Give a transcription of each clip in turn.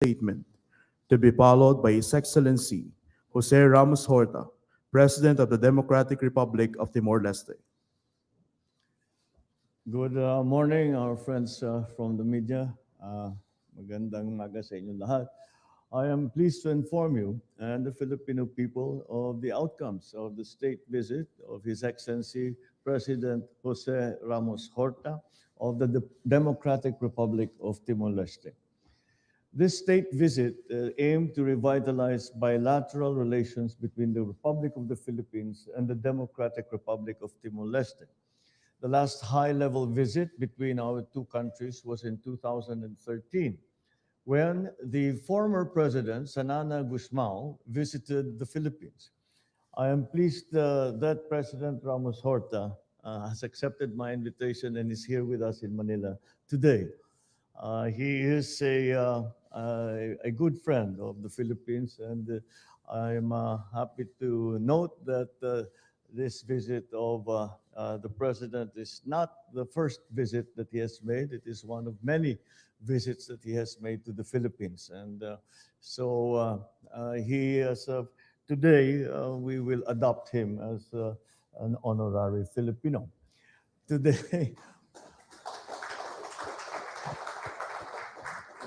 statement, to be followed by His Excellency Jose Ramos Horta, President of the Democratic Republic of Timor-Leste. Good morning, our friends from the media. Magandang umaga sa inyong lahat. I am pleased to inform you and the Filipino people of the outcomes of the state visit of His Excellency President Jose Ramos Horta of the Democratic Republic of Timor-Leste. This state visit aimed to revitalize bilateral relations between the Republic of the Philippines and the Democratic Republic of Timor-Leste. The last high-level visit between our two countries was in 2013, when the former president, Sanana Gusmao, visited the Philippines. I am pleased that President Ramos Horta has accepted my invitation and is here with us in Manila today. He is a good friend of the Philippines, and I'm happy to note that this visit of the president is not the first visit that he has made. It is one of many visits that he has made to the Philippines. And he, as of today, we will adopt him as an honorary Filipino. Today,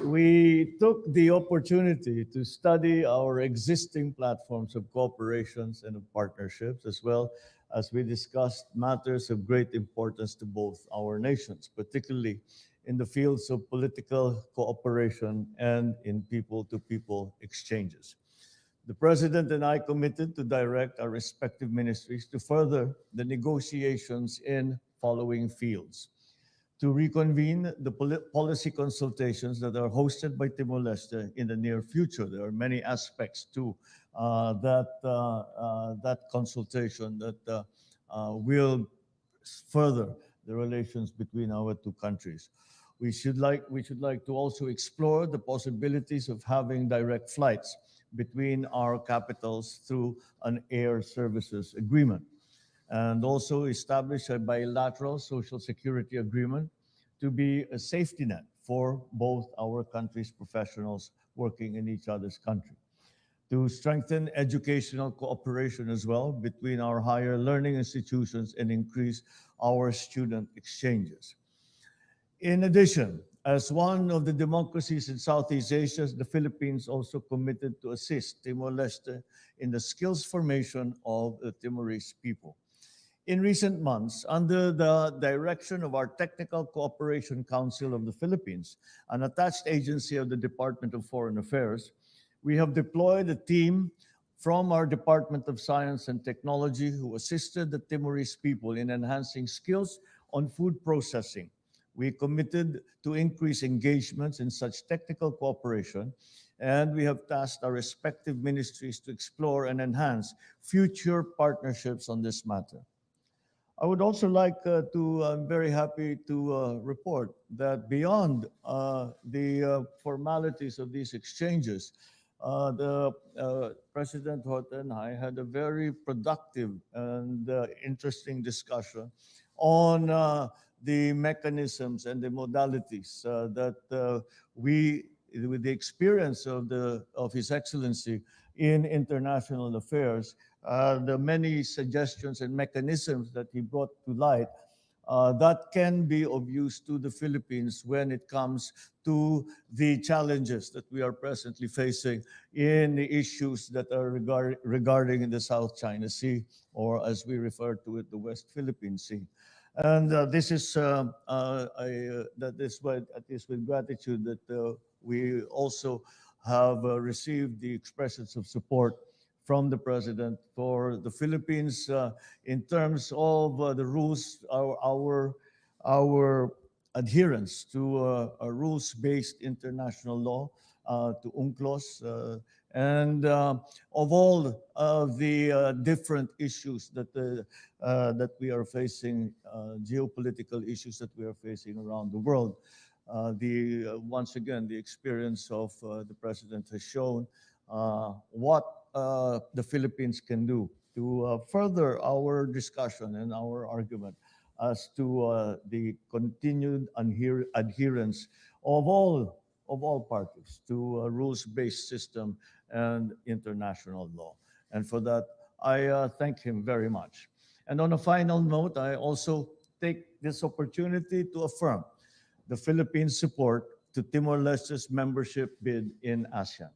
we took the opportunity to study our existing platforms of cooperations and of partnerships, as well as we discussed matters of great importance to both our nations, particularly in the fields of political cooperation and in people-to-people exchanges. The President and I committed to direct our respective ministries to further the negotiations in following fields: to reconvene the policy consultations that are hosted by Timor-Leste in the near future. There are many aspects to that consultation that will further the relations between our two countries. We should like to also explore the possibilities of having direct flights between our capitals through an air services agreement, and also establish a bilateral social security agreement to be a safety net for both our countries' professionals working in each other's country, to strengthen educational cooperation as well between our higher learning institutions and increase our student exchanges. In addition, as one of the democracies in Southeast Asia, the Philippines also committed to assist Timor-Leste in the skills formation of the Timorese people. In recent months, under the direction of our Technical Cooperation Council of the Philippines, an attached agency of the Department of Foreign Affairs, we have deployed a team from our Department of Science and Technology who assisted the Timorese people in enhancing skills on food processing. We committed to increase engagements in such technical cooperation, and we have tasked our respective ministries to explore and enhance future partnerships on this matter. I would also like I'm very happy to report that beyond the formalities of these exchanges, President Horta and I had a very productive and interesting discussion on the mechanisms and the modalities that we, with the experience of His Excellency in international affairs, the many suggestions and mechanisms that he brought to light that can be of use to the Philippines when it comes to the challenges that we are presently facing in the issues that are regarding the South China Sea, or as we refer to it, the West Philippine Sea. And this is that is why it is with gratitude that we also have received the expressions of support from the President for the Philippines in terms of the rules, our adherence to a rules-based international law, to UNCLOS, and of all of the different issues that we are facing, geopolitical issues that we are facing around the world. Once again, the experience of the President has shown what the Philippines can do to further our discussion and our argument as to the continued adherence of all of all parties to a rules-based system and international law. And for that, I thank him very much. And on a final note, I also take this opportunity to affirm the Philippines' support to Timor-Leste's membership bid in ASEAN.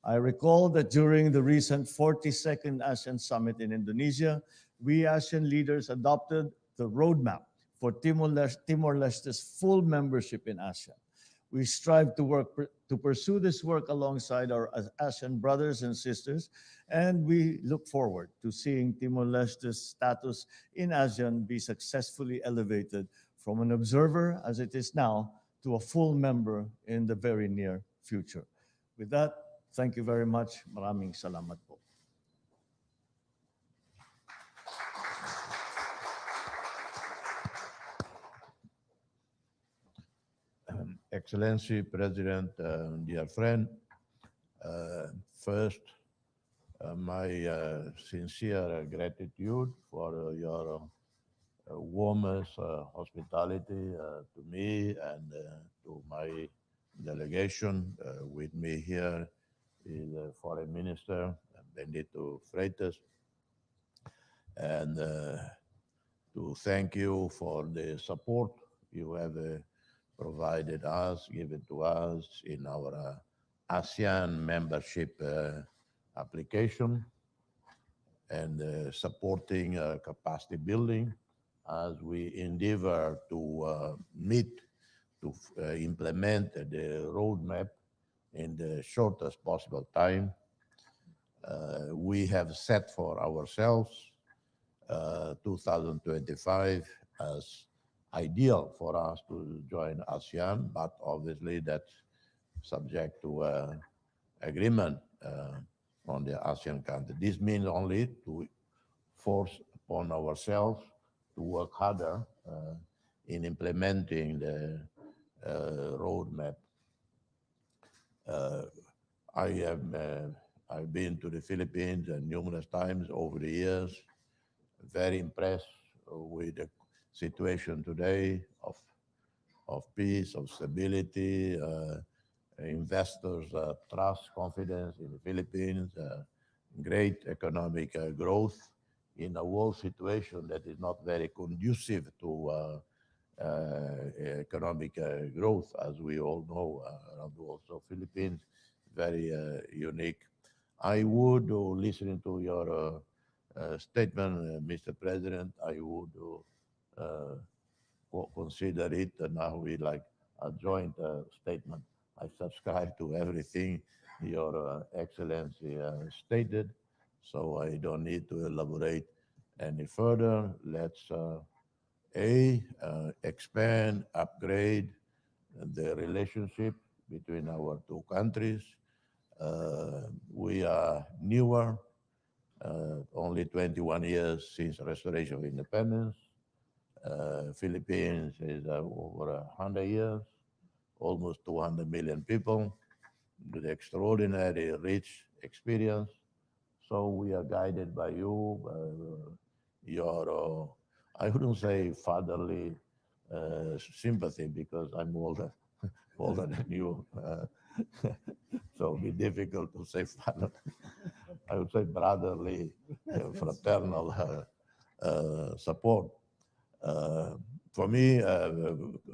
I recall that during the recent 42nd ASEAN Summit in Indonesia, we ASEAN leaders adopted the roadmap for Timor-Leste's full membership in ASEAN. We strive to pursue this work alongside our ASEAN brothers and sisters, and we look forward to seeing Timor-Leste's status in ASEAN be successfully elevated from an observer, as it is now, to a full member in the very near future. With that, thank you very much. Maraming salamat po. Excellency, President, dear friend, first, my sincere gratitude for your warmest hospitality to me and to my delegation. With me here is Foreign Minister Benedito Freitas, and to thank you for the support you have provided us, given to us in our ASEAN membership application and supporting capacity building as we endeavor to meet, to implement the roadmap in the shortest possible time. We have set for ourselves 2025 as ideal for us to join ASEAN, but obviously that's subject to agreement on the ASEAN country. This means only to force upon ourselves to work harder in implementing the roadmap. I have I've been to the Philippines numerous times over the years. Very impressed with the situation today of peace, of stability, investors' trust, confidence in the Philippines, great economic growth in a world situation that is not very conducive to economic growth, as we all know around the world. So Philippines, very unique. I would, listening to your statement, Mr. President, I would consider it now we like a joint statement. I subscribe to everything Your Excellency stated, so I don't need to elaborate any further. Let's expand, upgrade the relationship between our two countries. We are newer, only 21 years since restoration of independence. Philippines is over 100 years, almost 200 million people with extraordinary rich experience. So we are guided by you, your, I wouldn't say fatherly sympathy because I'm older, older than you. So it'd be difficult to say father. I would say brotherly, fraternal support. For me,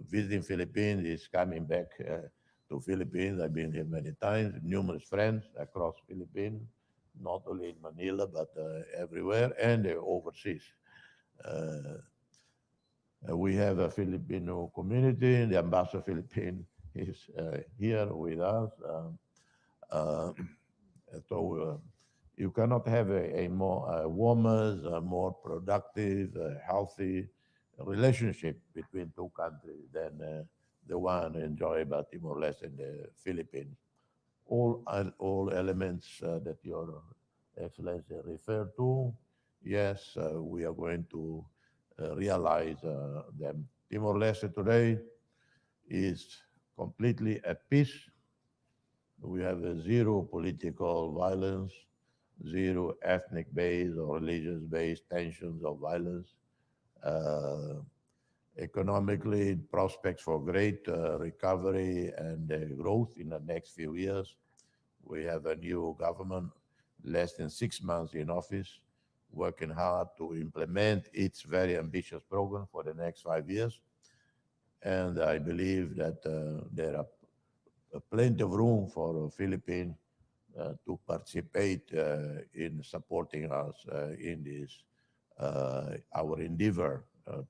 visiting Philippines is coming back to Philippines. I've been here many times, numerous friends across Philippines, not only in Manila, but everywhere and overseas. We have a Filipino community. The ambassador of Philippines is here with us. Uh, so you cannot have a more warmer, more productive, healthy relationship between two countries than the one enjoyed by Timor-Leste and the Philippines. All elements that Your Excellency referred to, yes, we are going to realize them. Timor-Leste today is completely at peace. We have a zero political violence, zero ethnic based or religious based tensions or violence. Uh, economically, prospects for great recovery and growth in the next few years. We have a new government, less than 6 months in office, working hard to implement its very ambitious program for the next 5 years. And I believe that there are plenty of room for the Philippines to participate in supporting us in this our endeavor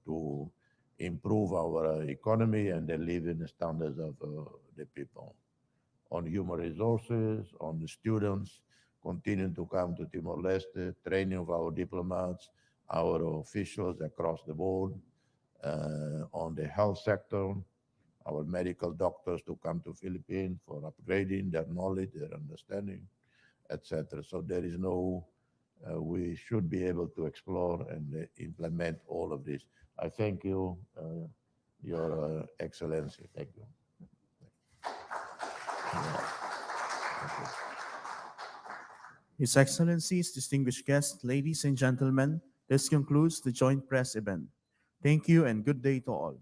to improve our economy and the living standards of the people. On human resources, on the students, continuing to come to Timor-Leste, training of our diplomats, our officials across the board, on the health sector, our medical doctors to come to Philippines for upgrading their knowledge, their understanding, etc. So there is no, we should be able to explore and implement all of this. I thank you, Your Excellency. Thank you. Yeah. Thank you. His Excellencies, distinguished guests, ladies and gentlemen, this concludes the joint press event. Thank you and good day to all.